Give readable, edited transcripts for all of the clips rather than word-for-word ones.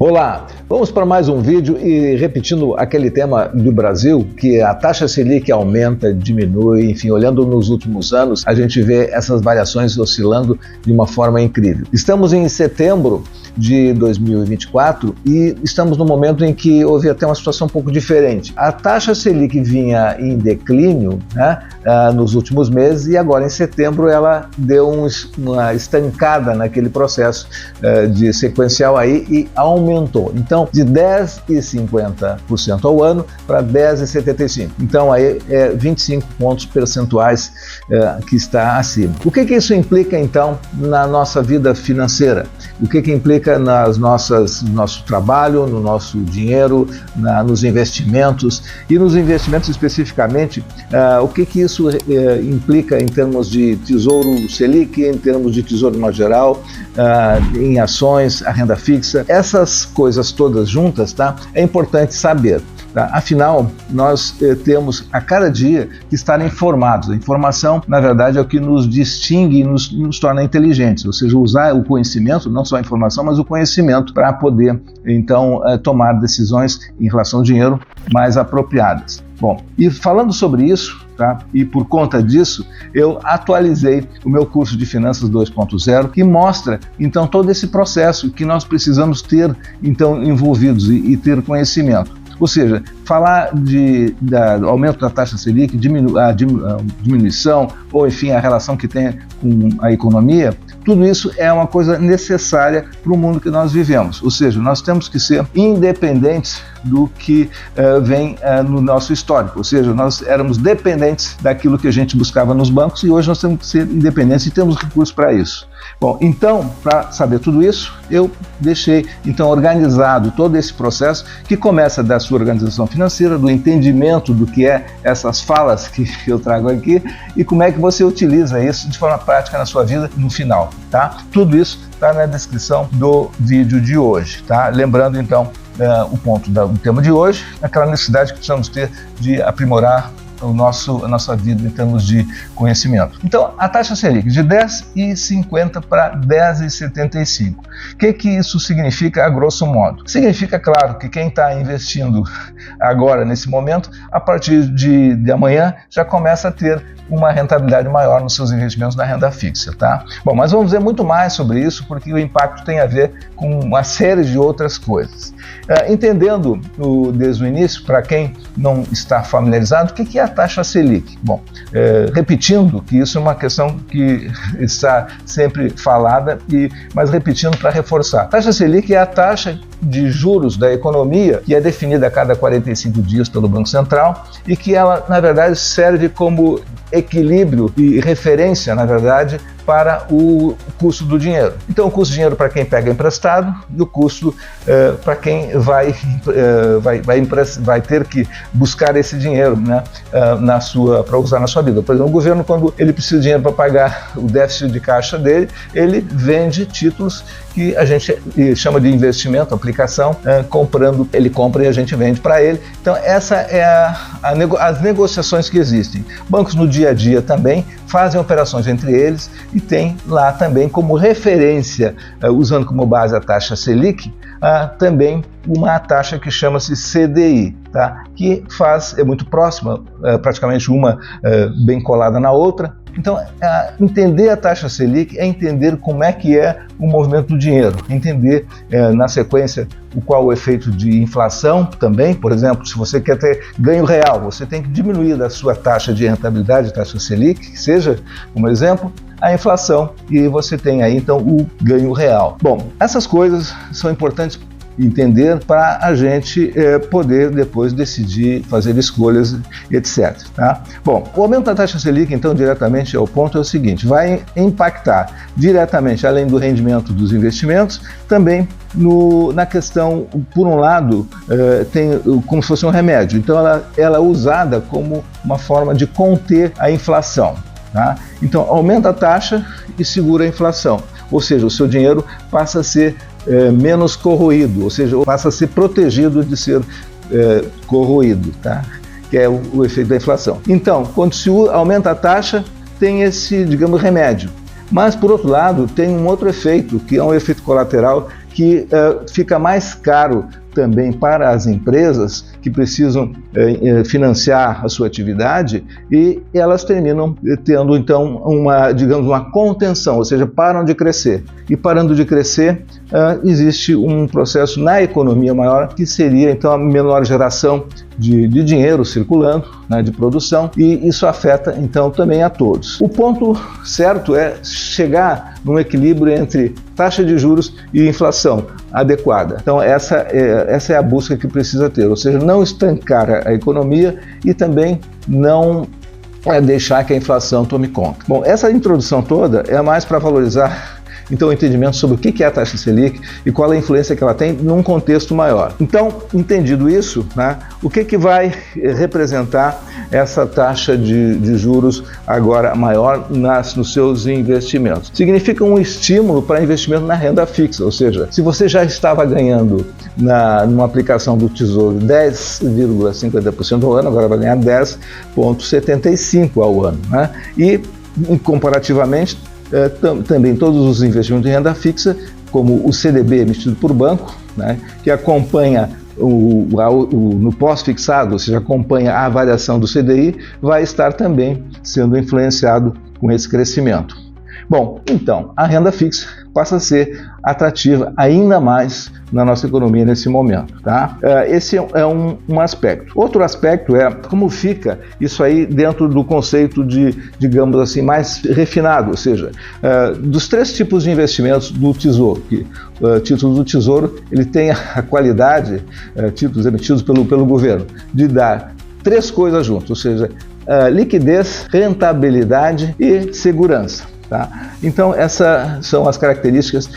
Olá, vamos para mais um vídeo e repetindo aquele tema do Brasil, que a taxa Selic aumenta, diminui, enfim, olhando nos últimos anos, a gente vê essas variações oscilando de uma forma incrível. Estamos em setembro de 2024 e estamos no momento em que houve até uma situação um pouco diferente. A taxa Selic vinha em declínio, né, nos últimos meses, e agora em setembro ela deu uma estancada naquele processo de sequencial aí e aumentou. Então, de 10,50% ao ano para 10,75%. Então, aí é 25 pontos percentuais que está acima. O que isso implica, então, na nossa vida financeira? O que implica no nosso trabalho, no nosso dinheiro, nos investimentos, e nos investimentos especificamente, o que isso implica em termos de Tesouro Selic, em termos de Tesouro de modo geral, em ações, a renda fixa, essas coisas todas juntas, tá? É importante saber. Tá? Afinal, nós temos a cada dia que estar informados. A informação, na verdade, é o que nos distingue e nos torna inteligentes, ou seja, usar o conhecimento, não só a informação, mas o conhecimento para poder, então, tomar decisões em relação ao dinheiro mais apropriadas. Bom, e falando sobre isso, tá? E por conta disso, eu atualizei o meu curso de Finanças 2.0, que mostra, então, todo esse processo que nós precisamos ter, então, envolvidos e ter conhecimento. Ou seja, falar do aumento da taxa Selic, diminuição, ou enfim, a relação que tem com a economia, tudo isso é uma coisa necessária para o mundo que nós vivemos. Ou seja, nós temos que ser independentes do que vem no nosso histórico. Ou seja, nós éramos dependentes daquilo que a gente buscava nos bancos e hoje nós temos que ser independentes e temos recursos para isso. Bom, então, para saber tudo isso, eu deixei, então, organizado todo esse processo que começa da sua organização financeira, do entendimento do que é essas falas que eu trago aqui e como é que você utiliza isso de forma prática na sua vida no final, tá? Tudo isso está na descrição do vídeo de hoje, tá? Lembrando, então, o ponto do tema de hoje, aquela necessidade que precisamos ter de aprimorar a nossa vida em termos de conhecimento. Então, a taxa Selic de 10,50 para 10,75. O que isso significa a grosso modo? Significa, claro, que quem está investindo agora, nesse momento, a partir de amanhã, já começa a ter uma rentabilidade maior nos seus investimentos na renda fixa, tá? Bom, mas vamos ver muito mais sobre isso, porque o impacto tem a ver com uma série de outras coisas. Entendendo desde o início, para quem não está familiarizado, o que é a taxa Selic? Bom, repetindo que isso é uma questão que está sempre falada, mas repetindo para reforçar. A taxa Selic é a taxa de juros da economia, que é definida a cada 45 dias pelo Banco Central e que ela, na verdade, serve como equilíbrio e referência, na verdade, para o custo do dinheiro. Então, o custo do dinheiro para quem pega emprestado e o custo para quem vai ter que buscar esse dinheiro, né, para usar na sua vida. Por exemplo, o governo, quando ele precisa de dinheiro para pagar o déficit de caixa dele, ele vende títulos que a gente chama de investimento, aplicação, ele compra e a gente vende para ele. Então, essa é as negociações que existem. Bancos no dia a dia também fazem operações entre eles e tem lá também como referência, usando como base a taxa Selic, também uma taxa que chama-se CDI, tá? Que é muito próxima, praticamente uma bem colada na outra. Então, entender a taxa Selic é entender como é que é o movimento do dinheiro, entender na sequência qual o efeito de inflação também. Por exemplo, se você quer ter ganho real, você tem que diminuir da sua taxa de rentabilidade, taxa Selic, que seja, como exemplo, a inflação, e você tem aí então o ganho real. Bom, essas coisas são importantes entender para a gente poder depois decidir, fazer escolhas, etc. Tá? Bom, o aumento da taxa Selic, então, diretamente ao ponto é o seguinte: vai impactar diretamente, além do rendimento dos investimentos, também na questão, por um lado, tem como se fosse um remédio. Então, ela é usada como uma forma de conter a inflação. Tá? Então, aumenta a taxa e segura a inflação. Ou seja, o seu dinheiro passa a ser menos corroído, ou seja, passa a ser protegido de ser corroído, tá? Que é o efeito da inflação. Então, quando se aumenta a taxa, tem esse, digamos, remédio. Mas, por outro lado, tem um outro efeito, que é um efeito colateral, que fica mais caro também para as empresas que precisam financiar a sua atividade, e elas terminam tendo então digamos, uma contenção, ou seja, param de crescer. E parando de crescer, existe um processo na economia maior, que seria então a menor geração de dinheiro circulando, né, de produção, e isso afeta então também a todos. O ponto certo é chegar num equilíbrio entre taxa de juros e inflação adequada. Então essa é a busca que precisa ter, ou seja, não estancar a economia e também não deixar que a inflação tome conta. Bom, essa introdução toda é mais para valorizar então o entendimento sobre o que é a taxa Selic e qual é a influência que ela tem num contexto maior. Então, entendido isso, né, o que vai representar essa taxa de juros agora maior nos seus investimentos? Significa um estímulo para investimento na renda fixa, ou seja, se você já estava ganhando numa aplicação do Tesouro 10,50% ao ano, agora vai ganhar 10,75% ao ano, né? E comparativamente, também todos os investimentos em renda fixa, como o CDB emitido por banco, né, que acompanha no pós-fixado, ou seja, acompanha a variação do CDI, vai estar também sendo influenciado com esse crescimento. Bom, então, a renda fixa passa a ser atrativa ainda mais na nossa economia nesse momento, tá? Esse é um aspecto. Outro aspecto é como fica isso aí dentro do conceito de, digamos assim, mais refinado, ou seja, dos três tipos de investimentos do Tesouro, que títulos do Tesouro, ele tem a qualidade, títulos emitidos pelo governo, de dar três coisas juntas, ou seja, liquidez, rentabilidade e segurança. Tá? Então essas são as características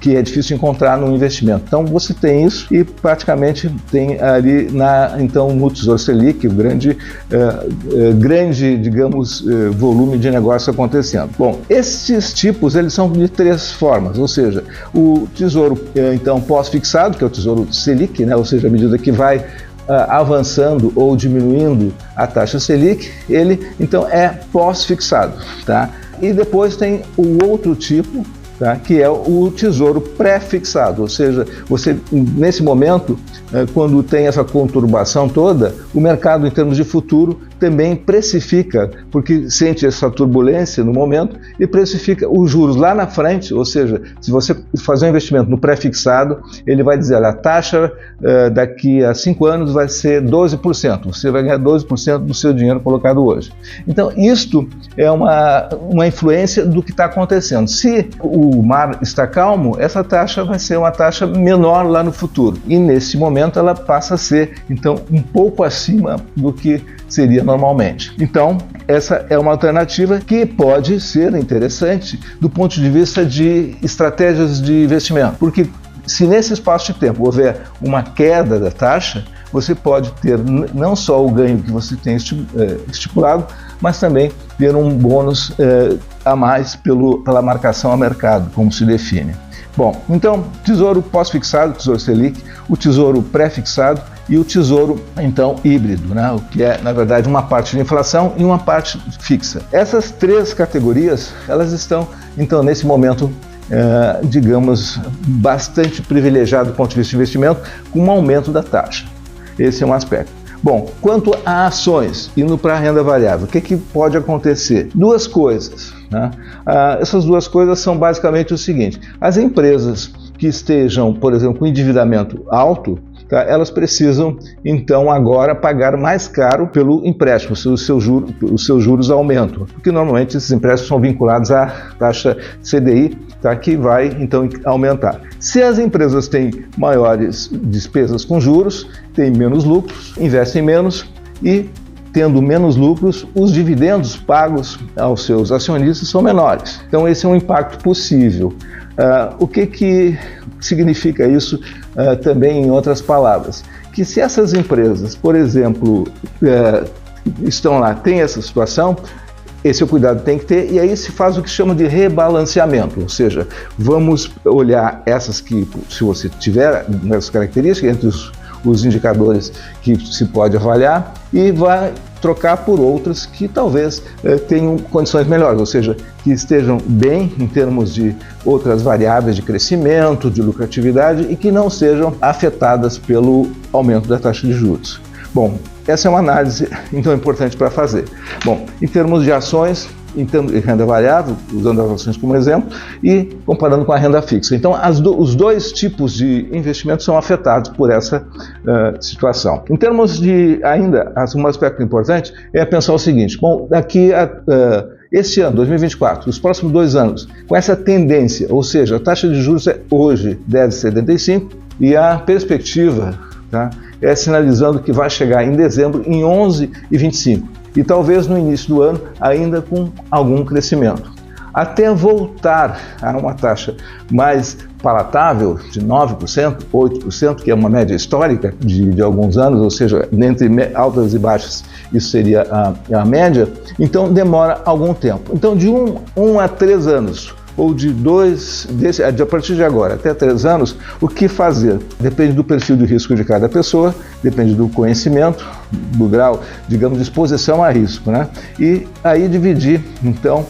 que é difícil encontrar no investimento. Então você tem isso e praticamente tem ali então no Tesouro Selic o grande digamos volume de negócio acontecendo. Bom, esses tipos eles são de três formas, ou seja, o Tesouro então pós-fixado, que é o Tesouro Selic, né? Ou seja, à medida que vai avançando ou diminuindo a taxa Selic, ele então é pós-fixado, tá? E depois tem o outro tipo, tá, que é o tesouro pré-fixado, ou seja, você nesse momento, quando tem essa conturbação toda, o mercado em termos de futuro também precifica, porque sente essa turbulência no momento e precifica os juros lá na frente, ou seja, se você fazer um investimento no pré-fixado, ele vai dizer, olha, a taxa daqui a 5 anos vai ser 12%, você vai ganhar 12% do seu dinheiro colocado hoje. Então, isto é uma influência do que está acontecendo. Se o mar está calmo, essa taxa vai ser uma taxa menor lá no futuro, e nesse momento ela passa a ser, então, um pouco acima do que seria normalmente. Então, essa é uma alternativa que pode ser interessante do ponto de vista de estratégias de investimento, porque se nesse espaço de tempo houver uma queda da taxa, você pode ter não só o ganho que você tem estipulado, mas também ter um bônus a mais pela marcação a mercado, como se define. Bom, então, tesouro pós-fixado, tesouro Selic, o tesouro pré-fixado e o tesouro, então, híbrido, né? O que é, na verdade, uma parte de inflação e uma parte fixa. Essas três categorias, elas estão, então, nesse momento, digamos, bastante privilegiado do ponto de vista de investimento, com um aumento da taxa. Esse é um aspecto. Bom, quanto a ações, indo para a renda variável, o que pode acontecer? Duas coisas, né? Essas duas coisas são basicamente o seguinte: as empresas que estejam, por exemplo, com endividamento alto, tá, elas precisam, então, agora pagar mais caro pelo empréstimo, os seus juros aumentam, porque normalmente esses empréstimos são vinculados à taxa CDI, tá, que vai, então, aumentar. Se as empresas têm maiores despesas com juros, têm menos lucros, investem menos e, tendo menos lucros, os dividendos pagos aos seus acionistas são menores. Então, esse é um impacto possível. O que significa isso também em outras palavras? Que se essas empresas, por exemplo, estão lá, tem essa situação, esse é o cuidado que tem que ter, e aí se faz o que chama de rebalanceamento, ou seja, vamos olhar essas que, se você tiver essas características, entre os indicadores que se pode avaliar, e vai trocar por outras que talvez tenham condições melhores, ou seja, que estejam bem em termos de outras variáveis de crescimento, de lucratividade e que não sejam afetadas pelo aumento da taxa de juros. Bom, essa é uma análise então importante para fazer. Bom, em termos de ações, em termos de renda variável, usando as ações como exemplo, e comparando com a renda fixa. Então, os dois tipos de investimentos são afetados por essa situação. Em termos de, ainda, um aspecto importante é pensar o seguinte: bom, daqui a este ano, 2024, os próximos 2 anos, com essa tendência, ou seja, a taxa de juros é hoje 10,75 e a perspectiva, tá, é sinalizando que vai chegar em dezembro em 11,25 e talvez no início do ano ainda com algum crescimento. Até voltar a uma taxa mais palatável de 9%, 8%, que é uma média histórica de alguns anos, ou seja, entre altas e baixas isso seria a média, então demora algum tempo. Então de 1 a 3 anos, ou a partir de agora até 3 anos, o que fazer? Depende do perfil de risco de cada pessoa, depende do conhecimento, do grau, digamos, de exposição a risco, né? E aí dividir, então,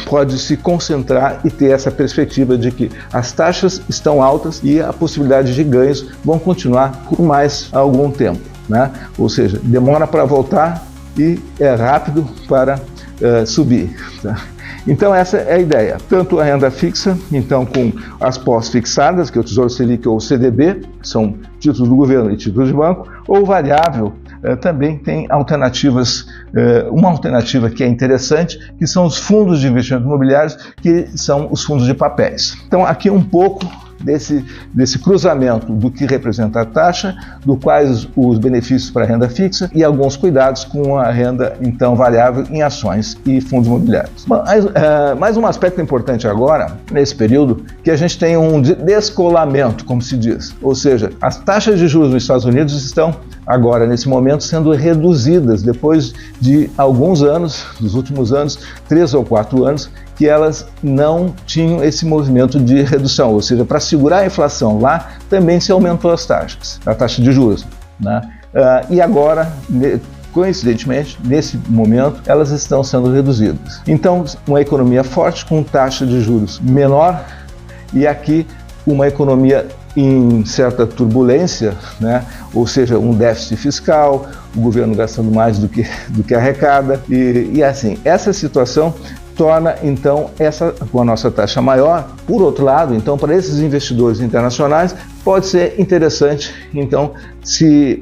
pode se concentrar e ter essa perspectiva de que as taxas estão altas e a possibilidade de ganhos vão continuar por mais algum tempo, né? Ou seja, demora para voltar e é rápido para subir, tá? Então essa é a ideia, tanto a renda fixa, então com as pós-fixadas, que é o Tesouro Selic ou o CDB, são títulos do governo e títulos de banco, ou variável, também tem alternativas, uma alternativa que é interessante, que são os fundos de investimento imobiliários, que são os fundos de papéis. Então aqui um pouco desse cruzamento do que representa a taxa, do quais os benefícios para a renda fixa e alguns cuidados com a renda então variável em ações e fundos imobiliários. Mais um aspecto importante agora, nesse período, que a gente tem um descolamento, como se diz, ou seja, as taxas de juros nos Estados Unidos estão agora, nesse momento, sendo reduzidas depois de alguns anos, dos últimos anos, 3 ou 4 anos, que elas não tinham esse movimento de redução, ou seja, para segurar a inflação lá, também se aumentou as taxas, a taxa de juros, né? E agora, coincidentemente, nesse momento, elas estão sendo reduzidas. Então, uma economia forte com taxa de juros menor e aqui uma economia em certa turbulência, né? Ou seja, um déficit fiscal, o governo gastando mais do que arrecada e assim, essa situação torna, então, com a nossa taxa maior. Por outro lado, então, para esses investidores internacionais, pode ser interessante, então, se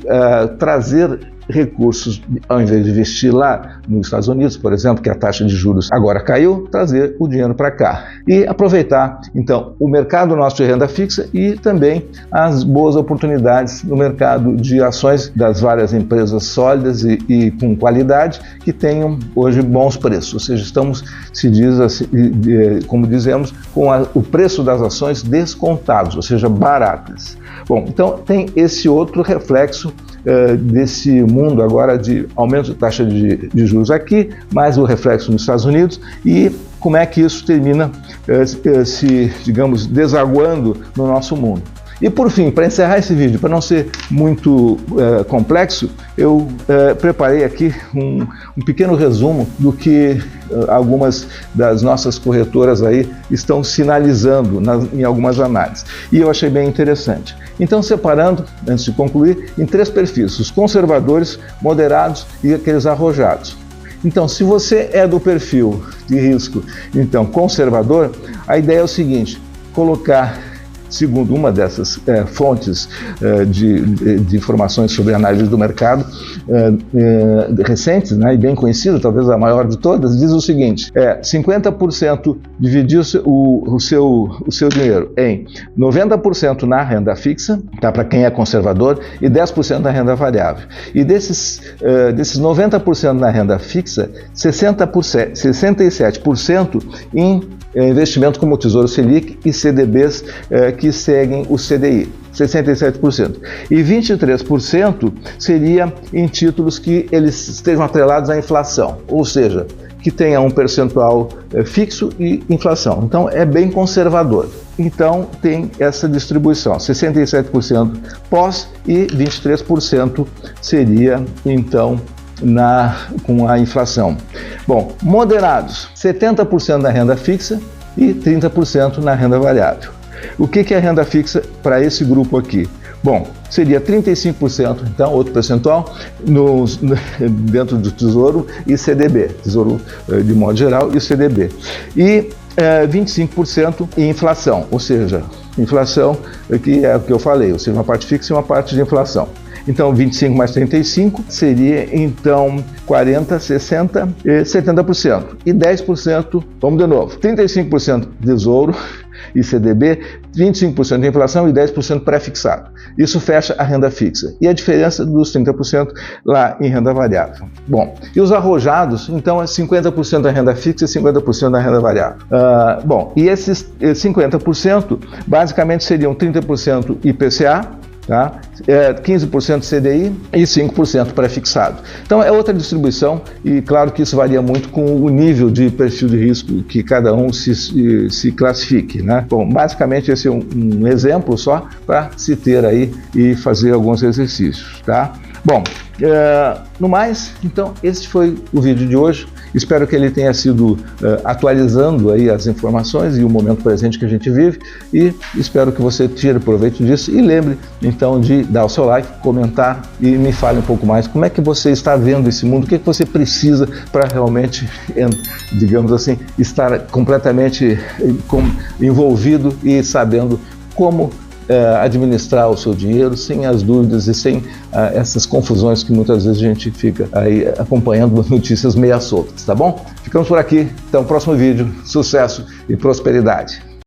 trazer recursos, ao invés de investir lá nos Estados Unidos, por exemplo, que a taxa de juros agora caiu, trazer o dinheiro para cá e aproveitar, então, o mercado nosso de renda fixa e também as boas oportunidades no mercado de ações das várias empresas sólidas e com qualidade que tenham hoje bons preços, ou seja, estamos, se diz assim, como dizemos, com o preço das ações descontados, ou seja, baratas. Bom, então tem esse outro reflexo desse mundo agora de aumento de taxa de juros aqui, mais o reflexo nos Estados Unidos e como é que isso termina se, digamos, desaguando no nosso mundo. E por fim, para encerrar esse vídeo, para não ser muito complexo, eu preparei aqui um pequeno resumo do que algumas das nossas corretoras aí estão sinalizando em algumas análises. E eu achei bem interessante. Então, separando, antes de concluir, em 3 perfis, os conservadores, moderados e aqueles arrojados. Então, se você é do perfil de risco, então, conservador, a ideia é o seguinte: colocar, segundo uma dessas fontes de informações sobre análise do mercado recentes, né, e bem conhecida, talvez a maior de todas, diz o seguinte: 50% dividir o seu dinheiro em 90% na renda fixa, tá, para quem é conservador, e 10% na renda variável. E desses 90% na renda fixa, 67% em investimento como o Tesouro Selic e CDBs que seguem o CDI, 67%. E 23% seria em títulos que eles estejam atrelados à inflação, ou seja, que tenha um percentual fixo e inflação. Então é bem conservador. Então tem essa distribuição, 67% pós e 23% seria então com a inflação. Bom, moderados, 70% na renda fixa e 30% na renda variável. O que é renda fixa para esse grupo aqui? Bom, seria 35%, então, outro percentual, dentro do Tesouro e CDB, Tesouro de modo geral e o CDB. E 25% em inflação, ou seja, inflação, que é o que eu falei, ou seja, uma parte fixa e uma parte de inflação. Então, 25 mais 35 seria, então, 40, 60 e 70%. E 10%, vamos de novo, 35% Tesouro e CDB, 25% de inflação e 10% pré-fixado. Isso fecha a renda fixa. E a diferença dos 30% lá em renda variável. Bom, e os arrojados, então, é 50% da renda fixa e 50% da renda variável. Bom, e esses 50% basicamente seriam 30% IPCA, tá? 15% CDI e 5% pré-fixado. Então é outra distribuição e claro que isso varia muito com o nível de perfil de risco que cada um se classifique, né? Bom, basicamente esse é um exemplo só para se ter aí e fazer alguns exercícios, tá? Bom, no mais, então esse foi o vídeo de hoje. Espero que ele tenha sido atualizando aí as informações e o momento presente que a gente vive e espero que você tire proveito disso e lembre então de dar o seu like, comentar e me fale um pouco mais como é que você está vendo esse mundo, o que é que você precisa para realmente, digamos assim, estar completamente envolvido e sabendo como administrar o seu dinheiro sem as dúvidas e sem essas confusões que muitas vezes a gente fica aí acompanhando notícias meia soltas, tá bom? Ficamos por aqui, até o próximo vídeo, sucesso e prosperidade!